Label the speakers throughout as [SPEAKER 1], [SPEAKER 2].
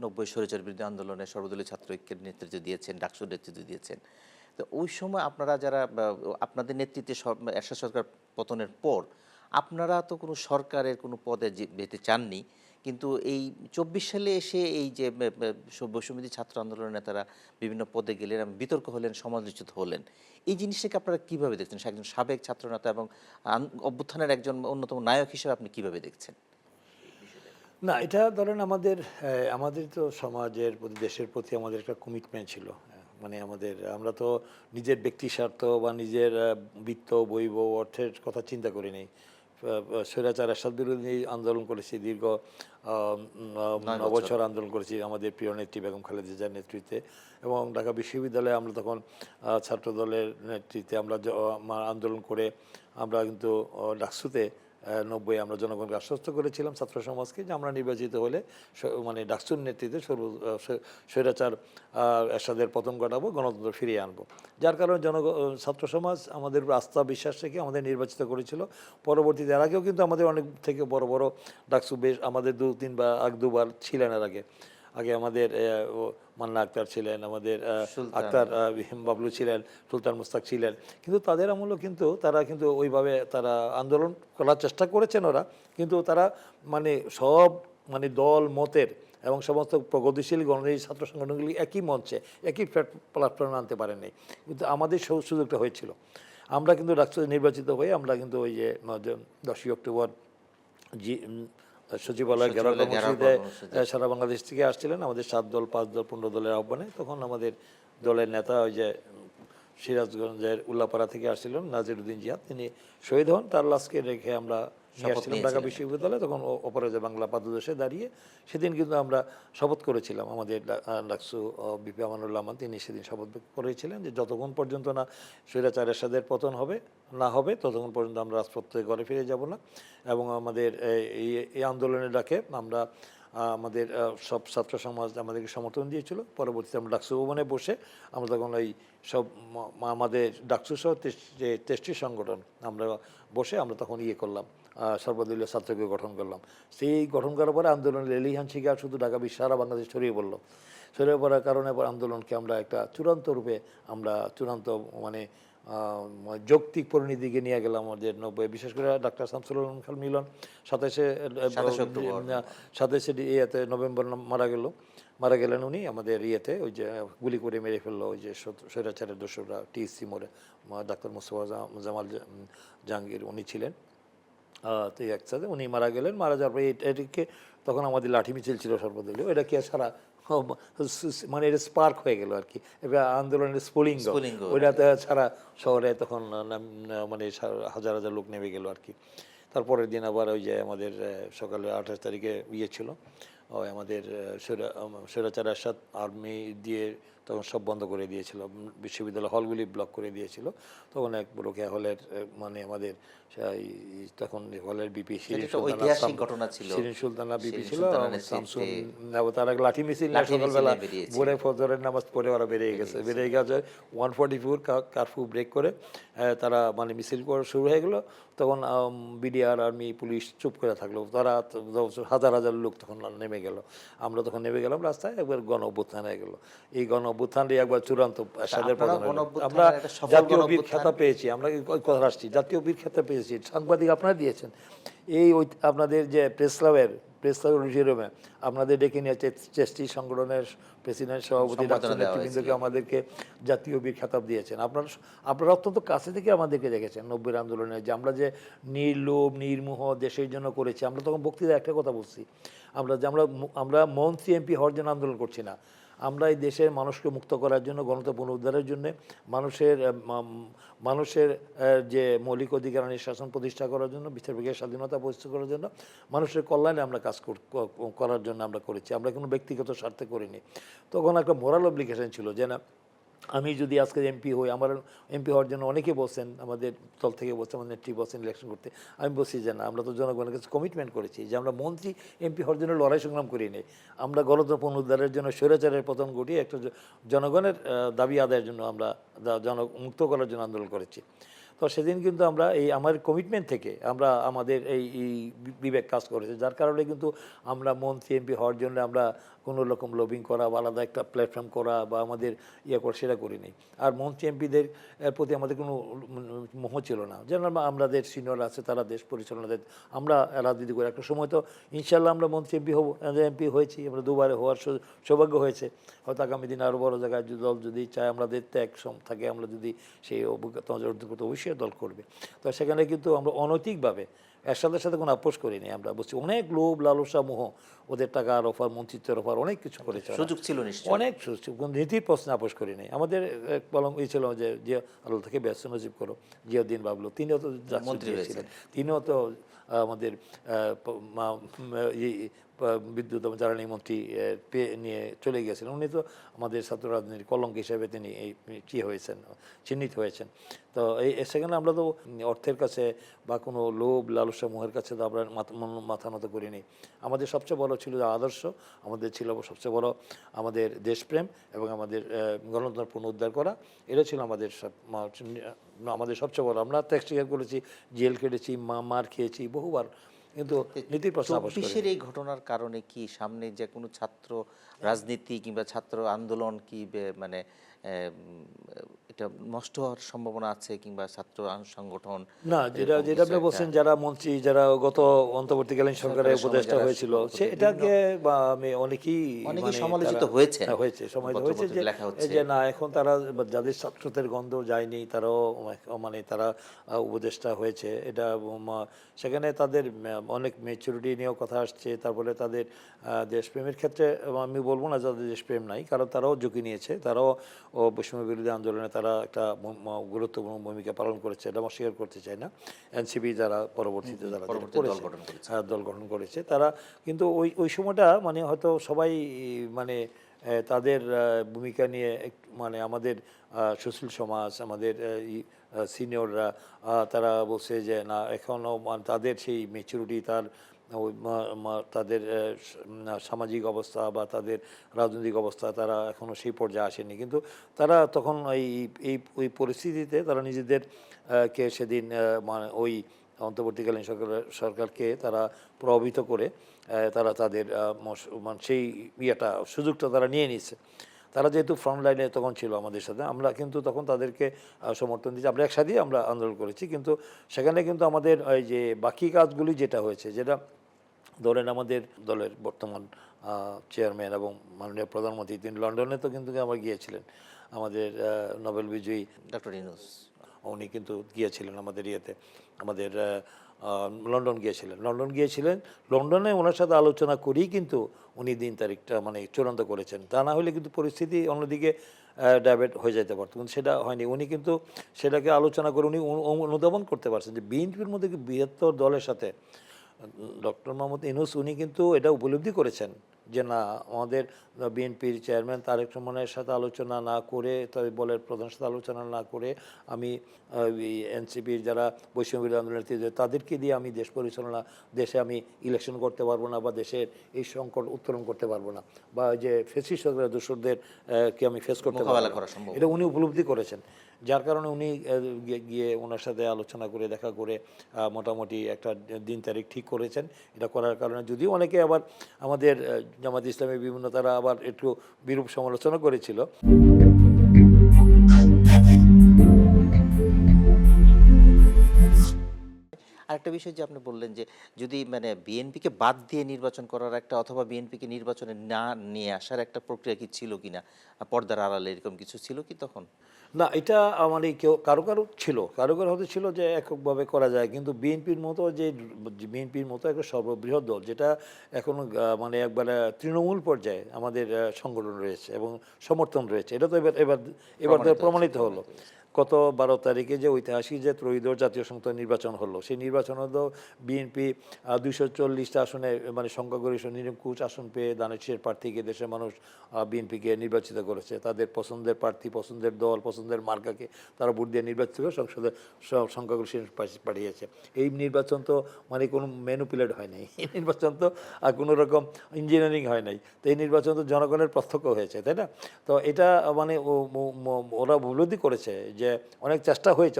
[SPEAKER 1] 90 স্বৈরাচার বিরোধী আন্দোলনে সর্বদলীয় ছাত্র ঐক্যের নেতৃত্ব দিয়েছেন, ডাকসুর নেতৃত্ব দিয়েছেন। তো ওই সময় আপনারা যারা আপনাদের নেতৃত্বে এরশাদ সরকার পতনের পর আপনারা তো কোনো সরকারের কোনো পদে যেতে চাননি, কিন্তু এই 24 সালে এসে এই যে বৈষম্যবিরোধী ছাত্র আন্দোলনের নেতারা বিভিন্ন পদে গেলেন এবং বিতর্ক হলেন, সমালোচিত হলেন, এই জিনিসটাকে আপনারা কিভাবে দেখছেন? একজন সাবেক ছাত্রনেতা এবং অভ্যুত্থানের একজন অন্যতম নায়ক হিসেবে আপনি কিভাবে দেখছেন এই বিষয়টাকে?
[SPEAKER 2] না, এটা ধরেন আমাদের তো সমাজের প্রতি, দেশের প্রতি আমাদের একটা কমিটমেন্ট ছিল। মানে আমরা তো নিজের ব্যক্তি স্বার্থ বা নিজের বিত্ত বৈভব অর্থের কথা চিন্তা করিনি। স্বৈরাচার এরশাদ বিরোধী আন্দোলন করেছি, দীর্ঘ 9 বছর আন্দোলন করেছি আমাদের প্রিয় নেত্রী বেগম খালেদা জিয়ার নেতৃত্বে। এবং ঢাকা বিশ্ববিদ্যালয়ে আমরা তখন ছাত্র দলের নেতৃত্বে আমরা আন্দোলন করে আমরা কিন্তু ডাকসুতে 90 আমরা জনগণকে আশ্বস্ত করেছিলাম ছাত্র সমাজকে যে আমরা নির্বাচিত হলে মানে ডাকসুর নেতৃত্বে স্বৈরাচার এরশাদের পতন ঘটাবো, গণতন্ত্র ফিরিয়ে আনবো। যার কারণে ছাত্র সমাজ আমাদের আস্থা বিশ্বাস রেখে আমাদের নির্বাচিত করেছিল। পরবর্তীতে এর আগেও কিন্তু আমাদের অনেক থেকে বড় বড় ডাকসু বেশ আমাদের 2-3 বার দুবার ছিলেন। এর আগে আমাদের মান্না আক্তার ছিলেন, আমাদের আক্তার বাবলু ছিলেন, সুলতান মুস্তাক ছিলেন। কিন্তু তাদের আমলও কিন্তু তারা কিন্তু ওইভাবে তারা আন্দোলন করার চেষ্টা করেছেন ওরা, কিন্তু তারা মানে সব মানে দল মতের এবং সমস্ত প্রগতিশীল গণতান্ত্রিক ছাত্র সংগঠনগুলি একই মঞ্চে একই প্ল্যাটফর্মে আনতে পারেনি। কিন্তু আমাদের সুযোগটা হয়েছিল। আমরা কিন্তু ডাকসু নির্বাচিত হয়ে আমরা কিন্তু ওই যে 10ই অক্টোবর সচিবালয় ঘেরাও কর্মসূচিতে সারা বাংলাদেশ থেকে আসছিলেন আমাদের 7 দল 5 দল 15 দলের আহ্বানে। তখন আমাদের দলের নেতা ওই যে সিরাজগঞ্জের উল্লাপাড়া থেকে আসছিলেন নাজিরউদ্দিন জিয়াদ, তিনি শহীদ হন। তার লাশকে রেখে আমরা নিয়ে আসছিলাম ঢাকা বিশ্ববিদ্যালয়ে। তখন অপরাজয় বাংলা পাদদেশে দাঁড়িয়ে সেদিন কিন্তু আমরা শপথ করেছিলাম। আমাদের ডাকসু বিপি আমানুল্লাহ আমান তিনি সেদিন শপথ করেছিলেন যে যতক্ষণ পর্যন্ত না স্বৈরাচার এরশাদের পতন না হবে ততক্ষণ পর্যন্ত আমরা রাজপথ থেকে ঘরে ফিরে যাব না। এবং আমাদের এই আন্দোলনের ডাকে আমরা আমাদের সব ছাত্র সমাজ আমাদেরকে সমর্থন দিয়েছিল। পরবর্তীতে আমরা ডাকসু ভবনে বসে আমরা তখন ওই সব আমাদের ডাকসু সহ যে 23টি সংগঠন আমরা বসে আমরা তখন করলাম, সর্বদলীয় ছাত্রকে গঠন করলাম। সেই গঠন করার পরে আন্দোলনের লেলিহান শিকার শুধু ঢাকা সারা বাংলাদেশ ছড়িয়ে পড়ার কারণে আন্দোলনকে আমরা একটা চূড়ান্ত রূপে আমরা মানে যৌক্তিক পরিণতিকে নিয়ে গেলাম আমাদের 90। বিশেষ করে ডাক্তার শামসুল আলম খান মিলন 27শে নভেম্বর মারা গেলেন উনি আমাদের ওই যে গুলি করে মেরে ফেললো ওই যে স্বৈরাচারের দোসররা টিএসসি মোড়ে। ডাক্তার মুস্তফা জামাল জাহাঙ্গীর উনি ছিলেন। তো একসাথে উনি মারা গেলেন। মারা যাওয়ার পরে এটাকে তখন আমাদের লাঠি মিছিল ছিল সর্বদলীয়। এটা কি সারা মানে এটা স্পার্ক হয়ে গেল আর কি, এবার আন্দোলনের স্ফুলিঙ্গ ওইটাতে সারা শহরে তখন মানে হাজার হাজার লোক নেমে গেল আর কি। তারপরের দিন আবার ওই যে আমাদের সকালে 28 তারিখে ছিল আমাদের স্বৈরাচার এরশাদ আর্মি দিয়ে তখন সব বন্ধ করে দিয়েছিল, বিশ্ববিদ্যালয় হলগুলি ব্লক করে দিয়েছিল। তখন এক রোকেয়া হলের মানে আমাদের তখন হলের বিপি শিরিন সুলতানা বিপি ছিল, শামসুন তারা লাঠি মিছিল সকালবেলা ভোরে ফজরের নামাজ পড়ে ওরা বেরিয়ে গেছে 144 কারফিউ ব্রেক করে তারা মানে মিছিল করা শুরু হয়ে গেলো। তখন বিডিআর আর্মি পুলিশ চুপ করে থাকলো, তারা হাজার হাজার লোক তখন নেমে গেল। আমরা তখন নেমে গেলাম রাস্তায়, একবার গণ অভ্যুত্থান হয়ে গেল। এই গণ অভ্যুত্থানটি একবার চূড়ান্ত আমরা জাতীয় বীর খেতাব পেয়েছি। আমরা কথা আসছি, জাতীয় বীর খেতাব পেয়েছি, সাংবাদিক আপনারা দিয়েছেন। আপনাদের যে প্রেস ক্লাবের অডিটোরিয়ামে আপনাদের ডেকে নিয়ে 23টি সংগঠনের প্রেসিডেন্ট সভাপতি নেতৃবৃন্দকে আমাদেরকে জাতীয় বীর খেতাব দিয়েছেন। আপনারা অত্যন্ত কাছে থেকে আমাদেরকে দেখেছেন 90-এর আন্দোলনে যে আমরা যে নির্লোভ নির্মোহ দেশের জন্য করেছি। আমরা তখন বক্তৃতায় একটা কথা বলছি, আমরা মন্ত্রী এমপি হওয়ার জন্য আন্দোলন করছি না, আমরা এই দেশের মানুষকে মুক্ত করার জন্য, গণতন্ত্র পুনরুদ্ধারের জন্য, মানুষের যে মৌলিক অধিকার শাসন প্রতিষ্ঠা করার জন্য, বিচার বিভাগের স্বাধীনতা প্রতিষ্ঠা করার জন্য, মানুষের কল্যাণে আমরা কাজ করার জন্য আমরা করেছি। আমরা কোনো ব্যক্তিগত স্বার্থে করিনি। তখন একটা মোরাল অব্লিগেশন ছিল যে না, আমি যদি আজকে এমপি হই, আমার এমপি হওয়ার জন্য অনেকে বলছেন, আমাদের দল থেকে বলছে, আমাদের নেত্রী বলছেন ইলেকশন করতে। আমি বলছি যে না, আমরা তো জনগণের কাছে কমিটমেন্ট করেছি যে আমরা মন্ত্রী এমপি হওয়ার জন্য লড়াই সংগ্রাম করি নি, আমরা গণতন্ত্র পুনরুদ্ধারের জন্য স্বৈরাচারের পতন ঘটিয়ে একটা জনগণের দাবি আদায়ের জন্য আমরা মুক্ত করার জন্য আন্দোলন করেছি। তো সেদিন কিন্তু আমরা আমার কমিটমেন্ট থেকে আমাদের এই বিবেক কাজ করেছে, যার কারণে কিন্তু আমরা মন্ত্রী এমপি হওয়ার জন্য আমরা কোনো রকম লবিং করা বা আলাদা একটা প্ল্যাটফর্ম করা বা আমাদের ইয়ে করা সেটা করিনি। আর মন্ত্রী এমপিদের প্রতি আমাদের কোনো মোহ ছিল না, যেন আমাদের সিনিয়র আছে তারা দেশ পরিচালনাদের, আমরা রাজনীতি করে একটা সময় তো ইনশাল্লাহ আমরা মন্ত্রী এমপি হব, এমপি হয়েছি, আমরা দুবারে হওয়ার সৌভাগ্য হয়েছে। হয়তো আগামী দিনে আরও বড় জায়গায় দল যদি চায়, আমাদের ত্যাগ থাকে, আমরা যদি সেই অভিজ্ঞতা অর্জন করতে, অবশ্যই দল করবে। তো সেখানে কিন্তু আমরা অনৈতিকভাবে এর সাথে সাথে কোনো আপোষ করিনি। আমরা বলছি অনেক লোভ লালসা মোহ, ওদের টাকার অফার, মন্ত্রিত্বের অফার, অনেক কিছু করেছে,
[SPEAKER 1] সুযোগ ছিল নিশ্চয়ই,
[SPEAKER 2] অনেক সুযোগ, কোনো নীতির প্রশ্নে আপোষ করিনি। আমাদের বলং এই ছিল যে জিয়া আল্লাহ থেকে ব্যস্ত নজিব করো, জিয়াউদ্দিন বাবলু, তিনিও তো
[SPEAKER 1] মন্ত্রী
[SPEAKER 2] ছিলেন, তিনিও তো আমাদের বিদ্যুৎ এবং জ্বালানি মন্ত্রী নিয়ে চলে গিয়েছিলেন। উনি তো আমাদের ছাত্র রাজনীতির কলঙ্ক হিসেবে তিনি এই কী হয়েছেন, চিহ্নিত হয়েছেন। তো সেখানে আমরা তো অর্থের কাছে বা কোনো লোভ লালসা মোহের কাছে তো আমরা মাথা নত করিনি। আমাদের সবচেয়ে বড় ছিল আদর্শ, আমাদের ছিল সবচেয়ে বড় আমাদের দেশপ্রেম এবং আমাদের গণতন্ত্র পুনরুদ্ধার করা। এটা ছিল আমাদের আমাদের সবচেয়ে বড়। আমরা ত্যাগ স্বীকার করেছি, জেল কেটেছি, মার খেয়েছি বহুবার, কিন্তু নীতির প্রশ্ন আপোষ করিনি।
[SPEAKER 1] 24-এর এই ঘটনার কারণে কি সামনে যে কোনো ছাত্র রাজনীতি কিংবা ছাত্র আন্দোলন কি মানে এটা নষ্ট হওয়ার সম্ভাবনা আছে, কিংবা ছাত্র সংগঠন?
[SPEAKER 2] না, যেটা আপনি বলছেন, যারা মন্ত্রী, যারা গত অন্তর্বর্তীকালীন সরকারের উপদেষ্টা হয়েছিল, সেটাকে বা আমি অনেকেই
[SPEAKER 1] সমালোচিত হয়েছে,
[SPEAKER 2] সমালোচিত হয়েছে যে না, এখন তারা যাদের ছাত্রদের গন্ধ যায়নি, তারাও মানে তারা উপদেষ্টা হয়েছে, এটা সেখানে তাদের অনেক ম্যাচুরিটি নিয়েও কথা আসছে। তারপরে তাদের দেশপ্রেমের ক্ষেত্রে আমি বলবো না যাদের দেশপ্রেম নাই, কারণ তারাও ঝুঁকি নিয়েছে, তারাও বৈষম্য বিরোধী আন্দোলনে তারা একটা গুরুত্বপূর্ণ ভূমিকা পালন করেছে, এটা অস্বীকার করতে চাই না। এনসিপি যারা পরবর্তীতে যারা দল গঠন করেছে, তারা কিন্তু ওই সময়টা মানে হয়তো সবাই মানে তাদের ভূমিকা নিয়ে মানে আমাদের সুশীল সমাজ, আমাদের সিনিয়ররা তারা বলছে যে না, এখনও তাদের সেই ম্যাচুরিটি, তাদের সামাজিক অবস্থা বা তাদের রাজনৈতিক অবস্থা, তারা এখনও সেই পর্যায়ে আসেনি। কিন্তু তারা তখন ওই পরিস্থিতিতে তারা নিজেদের কে সেদিন মানে ওই অন্তর্বর্তীকালীন সরকারকে তারা প্রভাবিত করে তারা তাদের মানে সেই সুযোগটা তারা নিয়ে নিচ্ছে। তারা যেহেতু ফ্রন্ট লাইনে তখন ছিল আমাদের সাথে, আমরা কিন্তু তখন তাদেরকে সমর্থন দিচ্ছি, আমরা একসাথেই আমরা আন্দোলন করেছি। কিন্তু সেখানে কিন্তু আমাদের ওই যে বাকি কাজগুলি যেটা হয়েছে, যেটা ধরেন আমাদের দলের বর্তমান চেয়ারম্যান এবং মাননীয় প্রধানমন্ত্রী, তিনি লন্ডনে তো কিন্তু আমার গিয়েছিলেন, আমাদের নোবেল বিজয়ী
[SPEAKER 1] ডক্টর ইউনূস,
[SPEAKER 2] উনি কিন্তু গিয়েছিলেন আমাদের আমাদের লন্ডন গিয়েছিলেন। লন্ডনে ওনার সাথে আলোচনা করেই কিন্তু উনি দিন তারিখটা মানে চূড়ান্ত করেছেন। তা না হলে কিন্তু পরিস্থিতি অন্যদিকে ডাইভার্ট হয়ে যেতে পারত, কিন্তু সেটা হয়নি। উনি কিন্তু সেটাকে আলোচনা করে উনি অনুধাবন করতে পারছেন যে বিএনপির মধ্যে বৃহত্তর দলের সাথে ডক্টর মোহাম্মদ ইউনূস উনি কিন্তু এটা উপলব্ধি করেছেন যে না, আমাদের বিএনপির চেয়ারম্যান তারেক রহমানের সাথে আলোচনা না করে, তবে বলের প্রধানের সাথে আলোচনা না করে, আমি এনসিপির যারা বৈষম্য আন্দোলনের তাদেরকে দিয়ে আমি দেশ পরিচালনা, দেশে আমি ইলেকশন করতে পারবো না, বা দেশের এই সংকট উত্তরণ করতে পারবো না, বা যে ফেসিস্ট দোসরদের কে আমি ফেস করতে পারবো না, এটা উনি উপলব্ধি করেছেন। যার কারণে উনি গিয়ে ওনার সাথে আলোচনা করে, দেখা করে মোটামুটি একটা দিন তারিখ ঠিক করেছেন। এটা করার কারণে যদিও অনেকে আবার আমাদের জামাত ইসলামের বিভিন্ন তারা আবার একটু বিরূপ সমালোচনা করেছিল।
[SPEAKER 1] আরেকটা বিষয় যে আপনি বললেন যে যদি মানে বিএনপিকে বাদ দিয়ে নির্বাচন করার একটা, অথবা বিএনপিকে নির্বাচনে না নিয়ে আসার একটা প্রক্রিয়া কি ছিল কিনা, পর্দার আড়ালে এরকম কিছু ছিল কি তখন?
[SPEAKER 2] না, এটা মানে কারো হয়তো ছিল যে এককভাবে করা যায়, কিন্তু বিএনপির মতো একটা সর্ববৃহৎ দল, যেটা এখন মানে একবারে তৃণমূল পর্যায়ে আমাদের সংগঠন রয়েছে এবং সমর্থন রয়েছে, এটা তো এবার প্রমাণিত হলো। গত 12 তারিখে যে ঐতিহাসিক যে ত্রয়োদশ জাতীয় সংসদ নির্বাচন হলো, সেই নির্বাচনে তো বিএনপি 240টা আসনে মানে সংখ্যাগরিষ্ঠ নিরঙ্কুশ আসন পেয়ে দানেশের প্রার্থীকে দেশের মানুষ বিএনপিকে নির্বাচিত করেছে। তাদের পছন্দের প্রার্থী, পছন্দের দল, পছন্দের মার্কাকে তারা ভোট দিয়ে নির্বাচিত করে সংসদে সংখ্যাগরিষ্ঠ পাঠিয়েছে। এই নির্বাচন তো মানে কোনো ম্যানিপুলেট হয় নাই, এই নির্বাচন তো কোনো রকম ইঞ্জিনিয়ারিং হয় নাই, তো এই নির্বাচন তো জনগণের প্রত্যক্ষ হয়েছে, তাই না? তো এটা মানে ওরা উপলব্ধি করেছে যে অনেক চেষ্টা হয়েছে,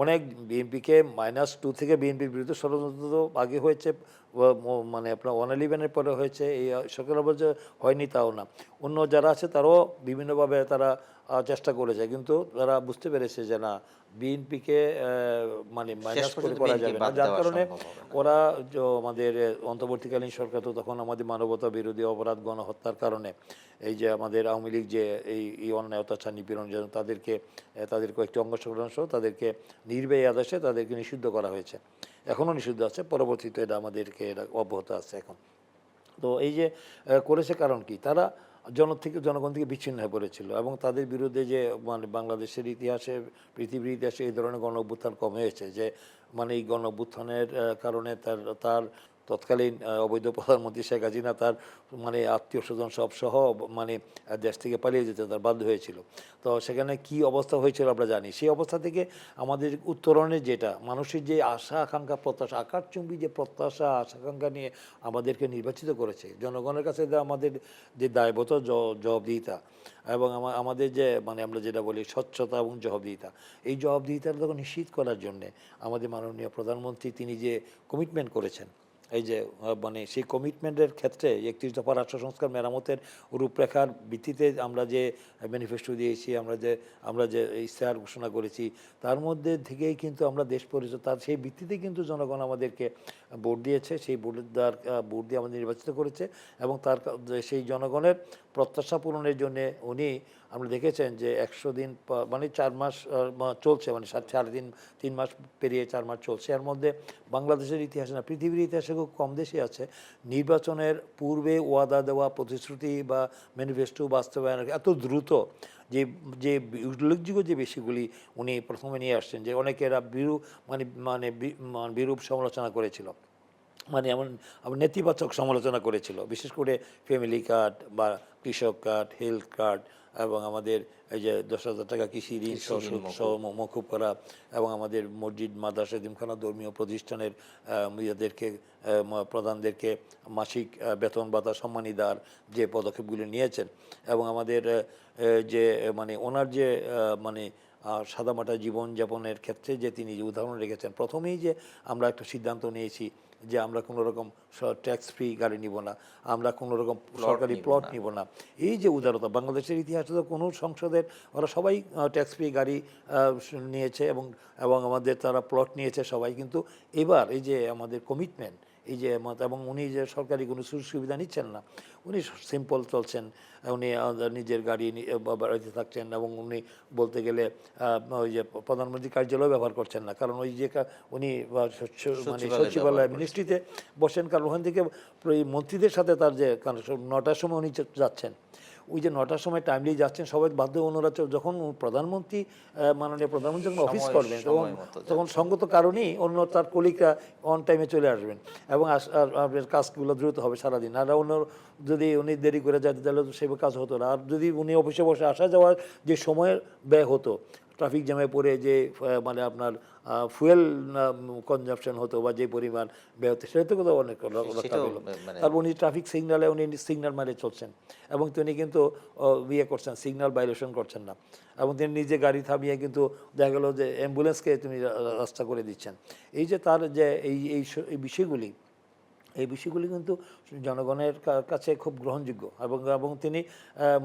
[SPEAKER 2] অনেক বিএনপিকে -2 থেকে বিএনপির বিরুদ্ধে ষড়যন্ত্র তো আগে হয়েছে, মানে আপনার 111-এর পরে হয়েছে, এই সরকার আবার যে হয়নি তাও না। অন্য যারা আছে তারাও বিভিন্নভাবে তারা চেষ্টা করেছে, কিন্তু তারা বুঝতে পেরেছে যে না, বিএনপিকে মানে
[SPEAKER 1] শেষ
[SPEAKER 2] মাইনাস করে
[SPEAKER 1] পর্যন্ত
[SPEAKER 2] করা
[SPEAKER 1] বিএনপি
[SPEAKER 2] যাবে না,
[SPEAKER 1] বাদ
[SPEAKER 2] যার
[SPEAKER 1] দেওয়া
[SPEAKER 2] কারণে
[SPEAKER 1] সম্ভব হবে না।
[SPEAKER 2] ওরা আমাদের অন্তর্বর্তীকালীন সরকার তো তখন আমাদের মানবতা বিরোধী অপরাধ গণহত্যার কারণে এই যে আমাদের আওয়ামী লীগ যে এই অন্যায় অত্যাচার নিপীড়ন যেন তাদের কয়েকটি অঙ্গ সংগঠন সহ তাদেরকে নির্বাহী আদেশে তাদেরকে নিষিদ্ধ করা হয়েছে, এখনও নিষিদ্ধ আছে, পরবর্তীতে এটা আমাদেরকে এটা অব্যাহত আছে এখন। তো এই যে করেছে কারণ কি, তারা জনগণ থেকে বিচ্ছিন্ন হয়ে পড়েছিল এবং তাদের বিরুদ্ধে যে মানে বাংলাদেশের ইতিহাসে, পৃথিবীর ইতিহাসে এই ধরনের গণ অভ্যুত্থান কম হয়েছে, যে মানে এই গণ অভ্যুত্থানের কারণে তার তৎকালীন অবৈধ প্রধানমন্ত্রী শেখ হাসিনা তার মানে আত্মীয় স্বজন সব সহ মানে দেশ থেকে পালিয়ে যেতে তার বাধ্য হয়েছিল। তো সেখানে কি অবস্থা হয়েছিল আমরা জানি। সেই অবস্থা থেকে আমাদের উত্তরণের যেটা মানুষের যে আশা আকাঙ্ক্ষা প্রত্যাশা, আকাশচুম্বী যে প্রত্যাশা আশা আকাঙ্ক্ষা নিয়ে আমাদেরকে নির্বাচিত করেছে, জনগণের কাছে আমাদের যে দায়বদ্ধ জবাবদিহিতা এবং আমাদের যে মানে আমরা যেটা বলি স্বচ্ছতা এবং জবাবদিহিতা, এই জবাবদিহিতার তখন নিশ্চিত করার জন্যে আমাদের মাননীয় প্রধানমন্ত্রী তিনি যে কমিটমেন্ট করেছেন, এই যে মানে সেই কমিটমেন্টের ক্ষেত্রে 31 দফা রাষ্ট্র সংস্কার মেরামতের রূপরেখার ভিত্তিতে আমরা যে ম্যানিফেস্টো দিয়েছি, আমরা যে ইশতেহার ঘোষণা করেছি, তার মধ্যে থেকেই কিন্তু আমরা দেশ পরিচয়, তার সেই ভিত্তিতে কিন্তু জনগণ আমাদেরকে ভোট দিয়েছে, সেই ভোট দিয়ে আমাদের নির্বাচিত করেছে এবং সেই জনগণের প্রত্যাশা পূরণের জন্য উনি, আমরা দেখেছেন যে 100 দিন মানে 4 মাস চলছে, মানে 3 মাস পেরিয়ে 4 মাস চলছে। এর মধ্যে বাংলাদেশের ইতিহাসে না, পৃথিবীর ইতিহাসে খুব কম দেশে আছে নির্বাচনের পূর্বে ওয়াদা দেওয়া প্রতিশ্রুতি বা ম্যানিফেস্টো বাস্তবায়ন এত দ্রুত, যে যে উল্লেখযোগ্য যে বিষয়গুলি উনি প্রথমে নিয়ে আসছেন, যে অনেকেরা বিরূপ সমালোচনা করেছিল, মানে এমন নেতিবাচক সমালোচনা করেছিল, বিশেষ করে ফ্যামিলি কার্ড বা কৃষক কার্ড, হেলথ কার্ড এবং আমাদের এই যে 10,000 টাকা কৃষি ঋণ সহ মকুব করা এবং আমাদের মসজিদ মাদ্রাসা এতিমখানা ধর্মীয় প্রতিষ্ঠানের ইয়েদেরকে প্রধানদেরকে মাসিক বেতন ভাতা সম্মানী দেওয়ার যে পদক্ষেপগুলি নিয়েছেন এবং আমাদের যে মানে ওনার যে মানে সাদামাটা জীবনযাপনের ক্ষেত্রে যে তিনি যে উদাহরণ রেখেছেন, প্রথমেই যে আমরা একটা সিদ্ধান্ত নিয়েছি যে আমরা কোনো রকম ট্যাক্স ফ্রি গাড়ি নিব না, আমরা কোনো রকম সরকারি প্লট নিব না। এই যে উদারতা, বাংলাদেশের ইতিহাসে তো কোনো সংসদের ওরা সবাই ট্যাক্স ফ্রি গাড়ি নিয়েছে এবং আমাদের তারা প্লট নিয়েছে সবাই, কিন্তু এবার এই যে আমাদের কমিটমেন্ট, এই যে এবং উনি যে সরকারি কোনো সুযোগ সুবিধা নিচ্ছেন না, উনি সিম্পল চলছেন, উনি নিজের গাড়ি বাড়িতে থাকছেন এবং উনি বলতে গেলে ওই যে প্রধানমন্ত্রী কার্যালয় ব্যবহার করছেন না, কারণ ওই যে উনি মানে সচিবালয় মিনিস্ট্রিতে বসেন, কারণ ওখান থেকে মন্ত্রীদের সাথে তার যে, কারণ 9টার সময় উনি যাচ্ছেন, ওই যে 9টার সময় টাইমলি যাচ্ছেন, সবাই বাধ্য অনুরাগ, যখন প্রধানমন্ত্রী মাননীয় প্রধানমন্ত্রী যখন অফিস করবেন তখন সঙ্গত কারণেই অন্য তার কলিগরা অন টাইমে চলে আসবেন এবং কাজগুলো দ্রুত হবে সারাদিন। আর অন্য যদি উনি দেরি করে যেতে তাহলে সেভাবে কাজ হতো না। আর যদি উনি অফিসে বসে আসা যাওয়ার যে সময়ের ব্যয় হতো, ট্রাফিক জ্যামে পড়ে যে মানে আপনার ফুয়েল কনজাম্পশন হতো বা যে পরিমাণ ব্যয় হতো, সেটা তো অনেক রক্ষা পেল। তারপর উনি ট্রাফিক সিগন্যালে উনি সিগন্যাল মারে চলছেন এবং তিনি কিন্তু করছেন, সিগন্যাল ভায়োলেশন করছেন না এবং তিনি নিজে গাড়ি থামিয়ে কিন্তু দেখা গেল যে অ্যাম্বুলেন্সকে তিনি রাস্তা করে দিচ্ছেন। এই যে তার যে এই বিষয়গুলি কিন্তু জনগণের কাছে খুব গ্রহণযোগ্য এবং তিনি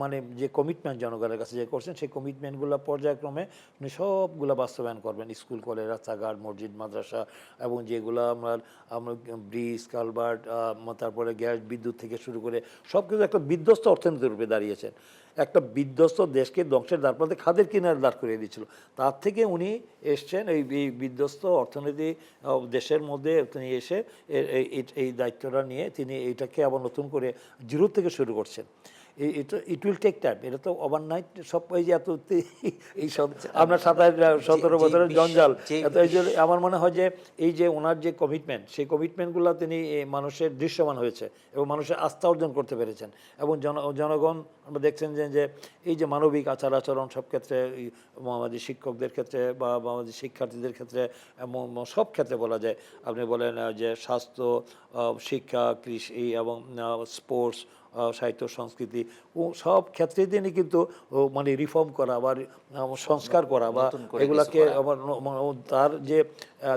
[SPEAKER 2] মানে যে কমিটমেন্ট জনগণের কাছে যে করছেন, সেই কমিটমেন্টগুলো পর্যায়ক্রমে উনি সবগুলো বাস্তবায়ন করবেন। স্কুল কলেজ রাস্তাঘাট মসজিদ মাদ্রাসা এবং যেগুলো আমরা ব্রিজ কালভার্ট তারপরে গ্যাস বিদ্যুৎ থেকে শুরু করে সব কিছু একটা বিধ্বস্ত অর্থনীতির রূপে দাঁড়িয়েছেন, একটা বিধ্বস্ত দেশকে ধ্বংসের দ্বারপ্রান্তে খাদের কিনারে দাঁড় করিয়ে দিয়েছিল। তার থেকে উনি এসছেন এই বিধ্বস্ত অর্থনীতি দেশের মধ্যে তিনি এসে এই দায়িত্বটা নিয়ে তিনি এইটাকে আবার নতুন করে জিরো থেকে শুরু করছেন। ইট উইল টেক টাইম, এটা তো ওভারনাইট সব এই যে এত এই সব আপনার 17 বছরের জঞ্জাল এত, এই যে আমার মনে হয় যে এই যে ওনার যে কমিটমেন্ট, সেই কমিটমেন্টগুলো তিনি মানুষের দৃশ্যমান হয়েছে এবং মানুষের আস্থা অর্জন করতে পেরেছেন এবং জনগণ আমরা দেখছেন যে এই যে মানবিক আচার আচরণ সব ক্ষেত্রে আমাদের শিক্ষকদের ক্ষেত্রে বা আমাদের শিক্ষার্থীদের ক্ষেত্রে সব ক্ষেত্রে বলা যায়, আপনি বলেন যে স্বাস্থ্য শিক্ষা কৃষি এবং স্পোর্টস সাহিত্য সংস্কৃতি ও সব ক্ষেত্রে তিনি কিন্তু মানে রিফর্ম করা বা সংস্কার করা বা
[SPEAKER 1] নতুন করে কিছু
[SPEAKER 2] এগুলাকে
[SPEAKER 1] করা।
[SPEAKER 2] আবার তার যে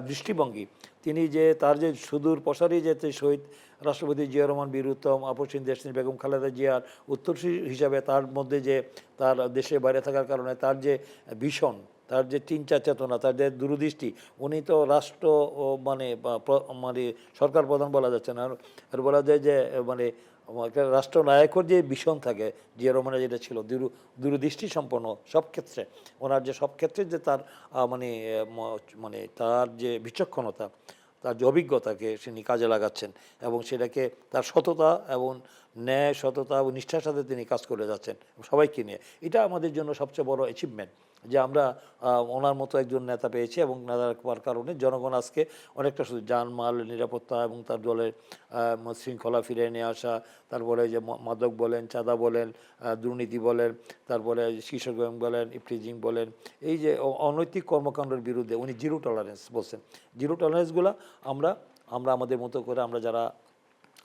[SPEAKER 2] দৃষ্টিভঙ্গি, তিনি যে তার যে সুদূর প্রসারী যে শহীদ রাষ্ট্রপতি জিয়া রহমান বীর উত্তম, আপসহীন দেশনেত্রী বেগম খালেদা জিয়ার উত্তরসূরি হিসাবে তার মধ্যে যে তার দেশে বাইরে থাকার কারণে তার যে ভীষণ, তার যে চিন্তা চেতনা, তার যে দূরদৃষ্টি, উনি তো রাষ্ট্র মানে মানে সরকার প্রধান বলা যাচ্ছে না, আর বলা যায় যে মানে একটা রাষ্ট্রনায়কের যে ভীষণ থাকে, জিয়া রহমানের যেটা ছিল দূরদৃষ্টি সম্পন্ন সব ক্ষেত্রে, ওনার যে সব ক্ষেত্রে যে তার মানে মানে তার যে বিচক্ষণতা, তার যে অভিজ্ঞতাকে তিনি কাজে লাগাচ্ছেন এবং সেটাকে তার সততা এবং ন্যায়, সততা এবং নিষ্ঠার সাথে তিনি কাজ করে যাচ্ছেন সবাইকে নিয়ে। এটা আমাদের জন্য সবচেয়ে বড় অ্যাচিভমেন্ট যে আমরা ওনার মতো একজন নেতা পেয়েছি এবং নেতা পাওয়ার কারণে জনগণ আজকে অনেকটা শুধু জানমাল নিরাপত্তা এবং তার দলের শৃঙ্খলা ফিরিয়ে নিয়ে আসা, তারপরে যে মাদক বলেন, চাঁদা বলেন, দুর্নীতি বলেন, তারপরে কৃষক বলেন, ইফটিজিং বলেন, এই যে অনৈতিক কর্মকাণ্ডের বিরুদ্ধে উনি জিরো টলারেন্স বলছেন। জিরো টলারেন্সগুলো আমরা আমরা আমাদের মতো করে আমরা যারা,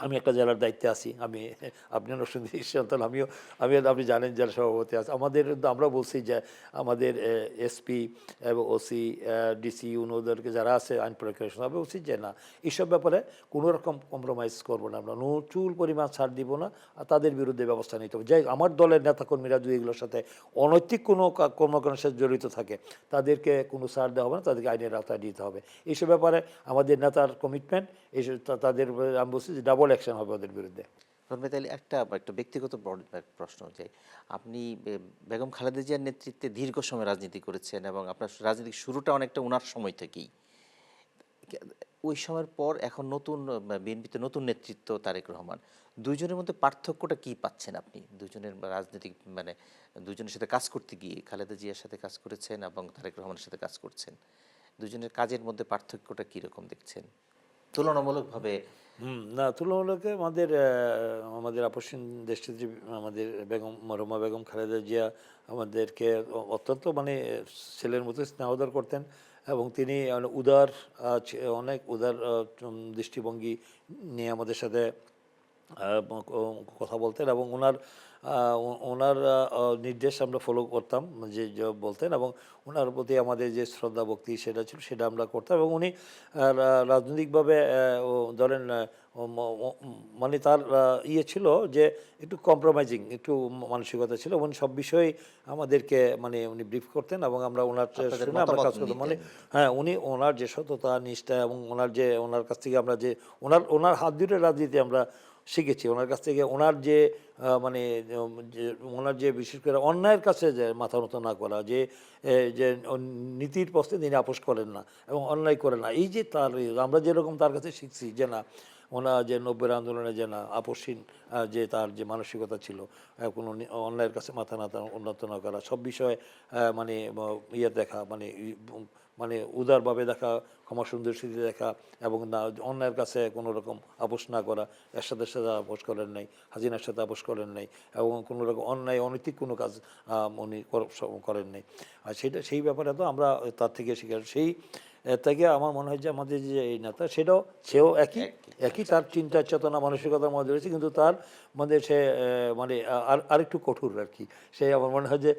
[SPEAKER 2] আমি একটা জেলার দায়িত্বে আছি, আমি আপনি নরসিংদী সন্তান, আপনি জানেন জেলা সভাপতি আছে আমাদের, আমরা বলছি যে আমাদের এসপি এবং ওসি ডিসি ওদেরকে যারা আছে আইন প্রয়োগকারী আমি বলছি যে না, এইসব ব্যাপারে কোনো রকম কম্প্রোমাইজ করবো না, আমরা চুল পরিমাণ ছাড় দিব না, আর তাদের বিরুদ্ধে ব্যবস্থা নিতে হবে। যাই আমার দলের নেতাকর্মীরা যদি এগুলোর সাথে অনৈতিক কোনো কর্মকাণ্ডের সাথে জড়িত থাকে তাদেরকে কোনো ছাড় দেওয়া হবে না, তাদেরকে আইনের আওতায় দিতে হবে। এইসব ব্যাপারে আমাদের নেতার কমিটমেন্ট, এইসব তাদের আমি বলছি যে ডাবল অ্যাকশন হবে ওদের বিরুদ্ধে।
[SPEAKER 1] রনবে, তাহলে একটা একটা ব্যক্তিগত প্রশ্ন, যে আপনি বেগম খালেদা জিয়ার নেতৃত্বে দীর্ঘ সময় রাজনীতি করেছেন এবং আপনার রাজনৈতিক শুরুটা অনেকটা ওনার সময় থেকেই, ওই সময়ের পর এখন নতুন বিএনপিতে নতুন নেতৃত্ব তারেক রহমান, দুইজনের মধ্যে পার্থক্যটা কি পাচ্ছেন আপনি? দুজনের রাজনৈতিক মানে দুজনের সাথে কাজ করতে গিয়ে খালেদা জিয়ার সাথে কাজ করেছেন এবং তারেক রহমানের সাথে কাজ করছেন, দুজনের কাজের মধ্যে পার্থক্যটা কীরকম দেখছেন তুলনামূলকভাবে?
[SPEAKER 2] না, তুলনামূলক আমাদের আপসহীন দেশনেত্রী আমাদের মরহুমা বেগম খালেদা জিয়া আমাদেরকে অত্যন্ত মানে ছেলের মতো স্নেহদার করতেন এবং তিনি উদার অনেক উদার দৃষ্টিভঙ্গি নিয়ে আমাদের সাথে কথা বলতেন এবং ওনার নির্দেশ আমরা ফলো করতাম, যে বলতেন, এবং ওনার প্রতি আমাদের যে শ্রদ্ধা ভক্তি সেটা ছিল, সেটা আমরা করতাম। এবং উনি রাজনৈতিকভাবে ধরেন মানে তার ইয়ে ছিল যে একটু কম্প্রোমাইজিং একটু মানসিকতা ছিল, উনি সব বিষয়ে আমাদেরকে মানে উনি ব্রিফ করতেন এবং আমরা ওনার শুনে আমরা কাজ করতাম। মানে হ্যাঁ, উনি ওনার যে সততা নিষ্ঠা এবং ওনার কাছ থেকে আমরা যে ওনার হাত ধরে রাজনীতি আমরা শিখেছি, ওনার কাছ থেকে ওনার যে মানে ওনার যে বিশেষ করে অন্যায়ের কাছে যে মাথা নত না করা, যে নীতির পথে তিনি আপোষ করেন না এবং অন্যায় করেন না, এই যে তার আমরা যেরকম তার কাছে শিখছি যে না, ওনার যে 90-এর আন্দোলনে যে না আপোষহীন যে তার যে মানসিকতা ছিল, কোনো অন্যায়ের কাছে মাথা না উন্নত না করা, সব বিষয়ে মানে ইয়ে দেখা, মানে মানে উদারভাবে দেখা, ক্ষমা সুন্দর স্মৃতি দেখা এবং না অন্যায়ের কাছে কোনো রকম আপোষ না করা, এরশাদের সাথে আপোষ করেন নাই, হাসিনার সাথে আপোষ করেন নাই এবং কোনো রকম অন্যায় অনৈতিক কোনো কাজ উনি করেন নাই। আর সেই ব্যাপারে তো আমরা তার থেকে শিখে, সেই থেকে আমার মনে হয় যে আমাদের যে এই নেতা সেও একই তার চিন্তা চেতনা মানসিকতার মধ্যে রয়েছে, কিন্তু তার মধ্যে সে মানে আরেকটু কঠোর আর কি। সে আমার মনে হয় যে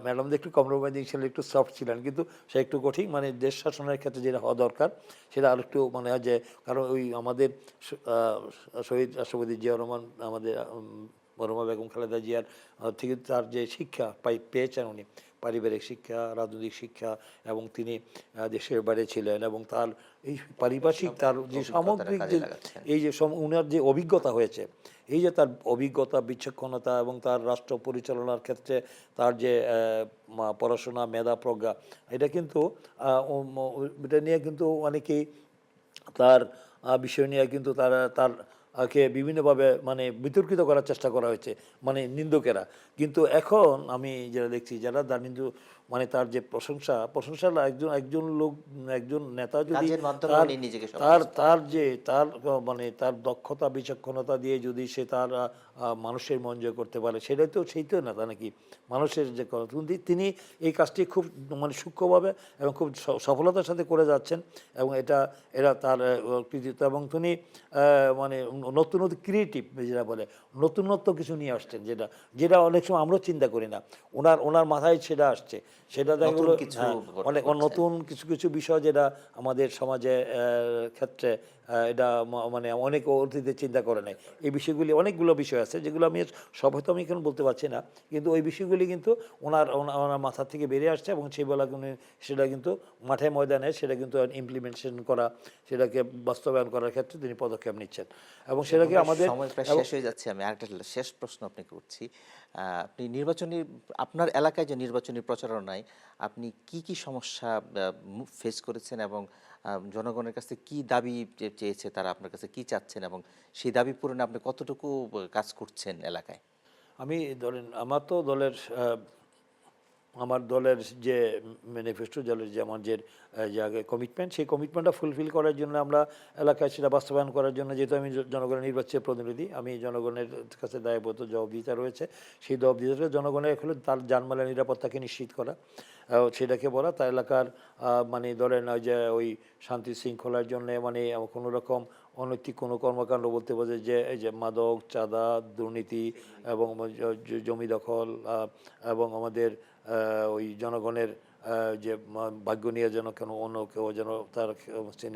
[SPEAKER 2] ম্যাডামদের একটু কম্প্রোমাইজিং ছিলেন, একটু সফট ছিলেন, কিন্তু সে একটু কঠিন, মানে দেশ শাসনের ক্ষেত্রে যেটা হওয়া দরকার সেটা আরেকটু মনে হয় যে, কারণ ওই আমাদের শহীদ রাষ্ট্রপতি জিয়া রহমান আমাদের মরহুমা বেগম খালেদা জিয়ার থেকে তার যে শিক্ষা পেয়েছেন উনি, পারিবারিক শিক্ষা, রাজনৈতিক শিক্ষা, এবং তিনি দেশের বাইরে ছিলেন এবং তার এই পারিপার্শ্বিক তার যে সামগ্রিক যে এই যে উনার যে অভিজ্ঞতা হয়েছে, এই যে তার অভিজ্ঞতা, বিচক্ষণতা এবং তার রাষ্ট্র পরিচালনার ক্ষেত্রে তার যে পড়াশোনা, মেধা, প্রজ্ঞা, এটা কিন্তু এটা নিয়ে কিন্তু অনেকেই তার বিষয় নিয়ে কিন্তু তারকে বিভিন্নভাবে মানে বিতর্কিত করার চেষ্টা করা হয়েছে, মানে নিন্দুকেরা। কিন্তু এখন আমি যারা দেখছি, যারা তার মানে তার যে প্রশংসা না, একজন একজন লোক, একজন নেতা যদি
[SPEAKER 1] কাজের মাধ্যমে
[SPEAKER 2] তার
[SPEAKER 1] উনি নিজেকে
[SPEAKER 2] তার তার যে তার মানে তার দক্ষতা বিচক্ষণতা দিয়ে যদি সে তার মানুষের মন জয় করতে পারে, সেটাই তো সেই তো নেতা নাকি, মানুষের যে তিনি এই কাজটি খুব মানে সূক্ষ্মভাবে এবং খুব সফলতার সাথে করে যাচ্ছেন, এবং এরা তার কৃতিত্ব। এবং তিনি মানে নতুন নতুন ক্রিয়েটিভ যেটা বলে নতুনত্ব কিছু নিয়ে আসছেন, যেটা যেটা অনেক সময় আমরাও চিন্তা করি না, ওনার মাথায় সেটা আসছে, সেটা দেখা
[SPEAKER 1] নতুন
[SPEAKER 2] গেলো
[SPEAKER 1] কিছু
[SPEAKER 2] অনেক নতুন কিছু কিছু বিষয় যেটা আমাদের সমাজে ক্ষেত্রে এটা মানে অনেক অতীতে চিন্তা করে নেয়। এই বিষয়গুলি অনেকগুলো বিষয় আছে যেগুলো আমি সব হয়তো আমি এখন বলতে পারছি না, কিন্তু ওই বিষয়গুলি কিন্তু ওনার মাথা থেকে বেরিয়ে আসছে, এবং সেই বেলা সেটা কিন্তু মাঠে ময়দানে সেটা কিন্তু ইমপ্লিমেন্টেশন করা, সেটাকে বাস্তবায়ন করার ক্ষেত্রে তিনি পদক্ষেপ নিচ্ছেন, এবং সেটাকে আমাদের
[SPEAKER 1] সময় প্রায় শেষ হয়ে যাচ্ছে। আমি আরেকটা শেষ প্রশ্ন আপনাকে করছি। আপনি আপনার এলাকায় যে নির্বাচনী প্রচারণায় আপনি কি কি সমস্যা ফেস করেছেন, এবং জনগণের কাছে কি দাবি চেয়েছে তারা, আপনার কাছে কি চাচ্ছেন, এবং সেই দাবি পূরণে আপনি কতটুকু কাজ করছেন এলাকায়?
[SPEAKER 2] আমি ধরেন আমার দলের যে ম্যানিফেস্টো, দলের যে আমার যে কমিটমেন্ট, সেই কমিটমেন্টটা ফুলফিল করার জন্য আমরা এলাকায় সেটা বাস্তবায়ন করার জন্য, যেহেতু আমি জনগণের নির্বাচিত প্রতিনিধি, আমি জনগণের কাছে দায়বদ্ধ, জবাবদিহিতা রয়েছে। সেই জবাবদিহিতা জনগণের হলো তার জানমালের নিরাপত্তাকে নিশ্চিত করা, সেটাকে বলা, তার এলাকার মানে ধরেন ওই শান্তি শৃঙ্খলার জন্য মানে কোনো রকম অনৈতিক কোনো কর্মকাণ্ড বলতে বোঝে যে এই যে মাদক, চাঁদা, দুর্নীতি এবং জমি দখল, এবং আমাদের ওই জনগণের যে ভাগ্য নিয়ে যেন অন্য কেউ যেন তার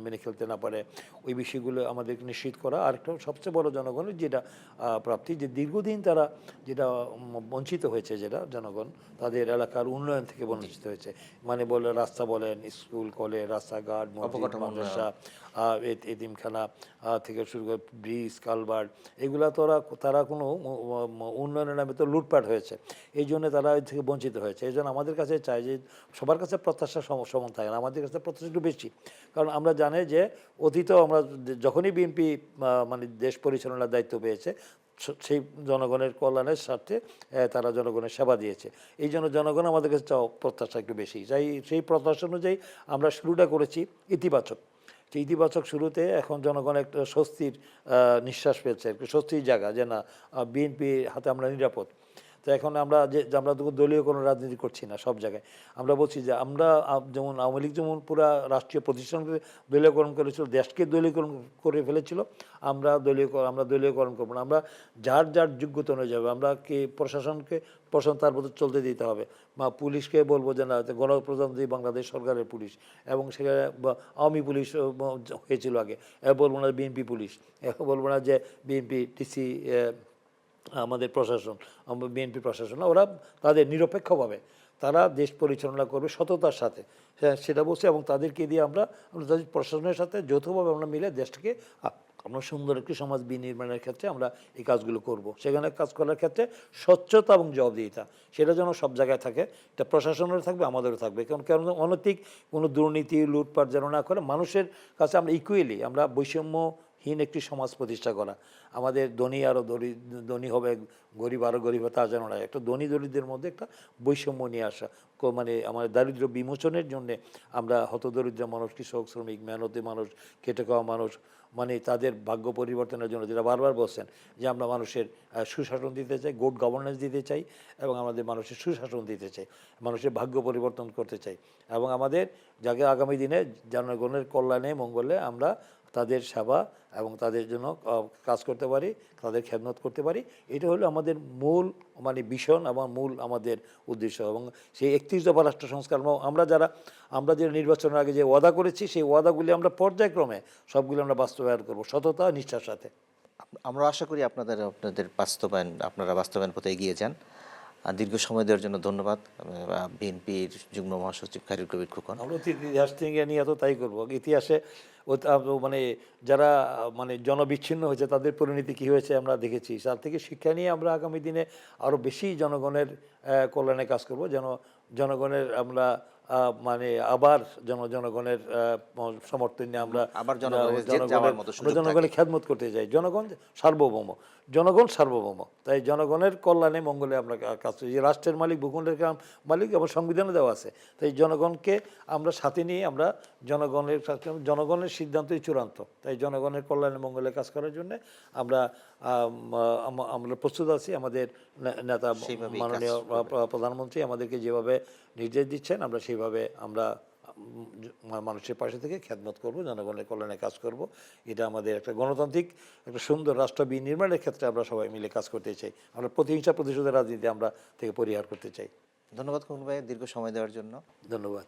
[SPEAKER 2] মেনে খেলতে না পারে, ওই বিষয়গুলো আমাদেরকে নিশ্চিত করা। আর একটা সবচেয়ে বড় জনগণের যেটা প্রাপ্তি, যে দীর্ঘদিন তারা যেটা বঞ্চিত হয়েছে, যেটা জনগণ তাদের এলাকার উন্নয়ন থেকে বঞ্চিত হয়েছে, মানে বলে রাস্তা বলেন, স্কুল কলেজ, রাস্তাঘাট, মসজিদ, মাদ্রাসা, এতিমখানা থেকে শুরু করে ব্রিজ, কালভার্ট, এগুলা তারা কোনো উন্নয়নের নামে তো লুটপাট হয়েছে, এই জন্য তারা এর থেকে বঞ্চিত হয়েছে। এই জন্য আমাদের কাছে চাই যে সবার কাছে প্রত্যাশা সমান থাকে না, আমাদের কাছে প্রত্যাশা একটু বেশি, কারণ আমরা জানি যে অতীতেও আমরা যখনই বিএনপি মানে দেশ পরিচালনার দায়িত্ব পেয়েছে, সেই জনগণের কল্যাণের স্বার্থে তারা জনগণের সেবা দিয়েছে। এই জন্য জনগণ আমাদের কাছে প্রত্যাশা একটু বেশি, সেই প্রত্যাশা অনুযায়ী আমরা শুরুটা করেছি ইতিবাচক। সেই ইতিবাচক শুরুতে এখন জনগণ একটা স্বস্তির নিঃশ্বাস পেয়েছে, একটা স্বস্তির জায়গা, যে না বিএনপি হাতে আমরা নিরাপদ। তো এখন আমরা আমরা তো দলীয় কোনো রাজনীতি করছি না, সব জায়গায় আমরা বলছি যে আমরা যেমন আওয়ামী লীগ যেমন পুরা রাষ্ট্রীয় প্রতিষ্ঠানকে দলীয়করণ করেছিল, দেশকে দলীয়করণ করে ফেলেছিল, আমরা দলীয়করণ করবো না। আমরা যার যার যোগ্যতা অনুযায়ী আমরা প্রশাসন তার মতো চলতে দিতে হবে, বা পুলিশকে বলবো যে না, গণপ্রজাতন্ত্রী বাংলাদেশ সরকারের পুলিশ, এবং সেখানে আওয়ামী পুলিশ হয়েছিল আগে, বলবো না বিএনপি পুলিশ, বলবো না যে বিএনপি টিসি আমাদের প্রশাসন, বিএনপি প্রশাসন, ওরা তাদের নিরপেক্ষভাবে তারা দেশ পরিচালনা করবে সততার সাথে, সেটা বলছে। এবং তাদেরকে দিয়ে আমরা তাদের প্রশাসনের সাথে যৌথভাবে আমরা মিলে দেশটাকে আমরা সুন্দর একটি সমাজ বিনির্মাণের ক্ষেত্রে আমরা এই কাজগুলো করব। সেখানে কাজ করার ক্ষেত্রে স্বচ্ছতা এবং জবাবদিহিতা সেটা যেন সব জায়গায় থাকে, এটা প্রশাসনেরও থাকবে, আমাদেরও থাকবে, কারণ অনৈতিক কোনো দুর্নীতি লুটপাট যেন না করে, মানুষের কাছে আমরা ইকুয়ালি আমরা বৈষম্যহীন একটি সমাজ প্রতিষ্ঠা করা। আমাদের ধনী আরও ধনী হবে, গরিব আরও গরিব হবে, তা যেন না, একটা ধনী দরিদ্রের মধ্যে একটা বৈষম্য নিয়ে আসা, মানে আমাদের দারিদ্র্য বিমোচনের জন্যে আমরা হতদরিদ্র মানুষ, কৃষক, শ্রমিক, মেহনতি মানুষ, খেটে খাওয়া মানুষ, মানে তাদের ভাগ্য পরিবর্তনের জন্য, যেটা বারবার বলছেন যে আমরা মানুষের সুশাসন দিতে চাই, গুড গভর্নেন্স দিতে চাই, এবং আমাদের মানুষের সুশাসন দিতে চাই, মানুষের ভাগ্য পরিবর্তন করতে চাই, এবং আমাদের যাকে আগামী দিনে জনগণের কল্যাণে মঙ্গলে আমরা তাদের সেবা এবং তাদের জন্য কাজ করতে পারি, তাদের খেদমত করতে পারি, এটা হলো আমাদের মূল মানে ভীষণ এবং মূল আমাদের উদ্দেশ্য। এবং সেই 31 দফা রাষ্ট্র সংস্কার আমরা যে নির্বাচনের আগে যে ওয়াদা করেছি, সেই ওয়াদাগুলি আমরা পর্যায়ক্রমে সবগুলো আমরা বাস্তবায়ন করব সততা নিষ্ঠার সাথে।
[SPEAKER 1] আমরা আশা করি আপনারা বাস্তবায়ন পথে এগিয়ে যান। দীর্ঘ সময় দেওয়ার জন্য ধন্যবাদ। বিএনপির যুগ্ম মহাসচিব খায়রুল কবির খোকন।
[SPEAKER 2] আমরা ইতিহাস থেকে নিয়ে তো তাই করবো, ইতিহাসে মানে যারা মানে জনবিচ্ছিন্ন হয়েছে তাদের পরিণতি কী হয়েছে আমরা দেখেছি, তার থেকে শিক্ষা নিয়ে আমরা আগামী দিনে আরও বেশি জনগণের কল্যাণে কাজ করব, যেন জনগণের আমরা মানে আবার জনগণের সমর্থন নিয়ে আমরা
[SPEAKER 1] আবার জনগণের জেদ যাওয়ার মতো সুযোগ থাকে।
[SPEAKER 2] জনগণের খেদমত করতে চাই। জনগণ সার্বভৌম, জনগণ সার্বভৌম, তাই জনগণের কল্যাণে মঙ্গলে আমরা কাজ করি। যে রাষ্ট্রের মালিক, ভূখণ্ডের মালিক আমার সংবিধানে দেওয়া আছে, তাই জনগণকে আমরা সাথে নিয়ে আমরা জনগণের সিদ্ধান্তই চূড়ান্ত, তাই জনগণের কল্যাণে মঙ্গলে কাজ করার জন্য আমরা আমরা প্রস্তুত আছি। আমাদের নেতা
[SPEAKER 1] সেইভাবেই
[SPEAKER 2] মাননীয় প্রধানমন্ত্রী আমাদেরকে যেভাবে নির্দেশ দিচ্ছেন আমরা সেইভাবে আমরা মানুষের পাশে থেকে খেদমত করব, জনগণের কল্যাণে কাজ করব। এটা আমাদের একটা গণতান্ত্রিক একটা সুন্দর রাষ্ট্র বিনির্মাণের ক্ষেত্রে আমরা সবাই মিলে কাজ করতে চাই। আমরা প্রতিহিংসা প্রতিশোধের রাজনীতি আমরা থেকে পরিহার করতে চাই।
[SPEAKER 1] ধন্যবাদ খোকন ভাই দীর্ঘ সময় দেওয়ার জন্য।
[SPEAKER 2] ধন্যবাদ।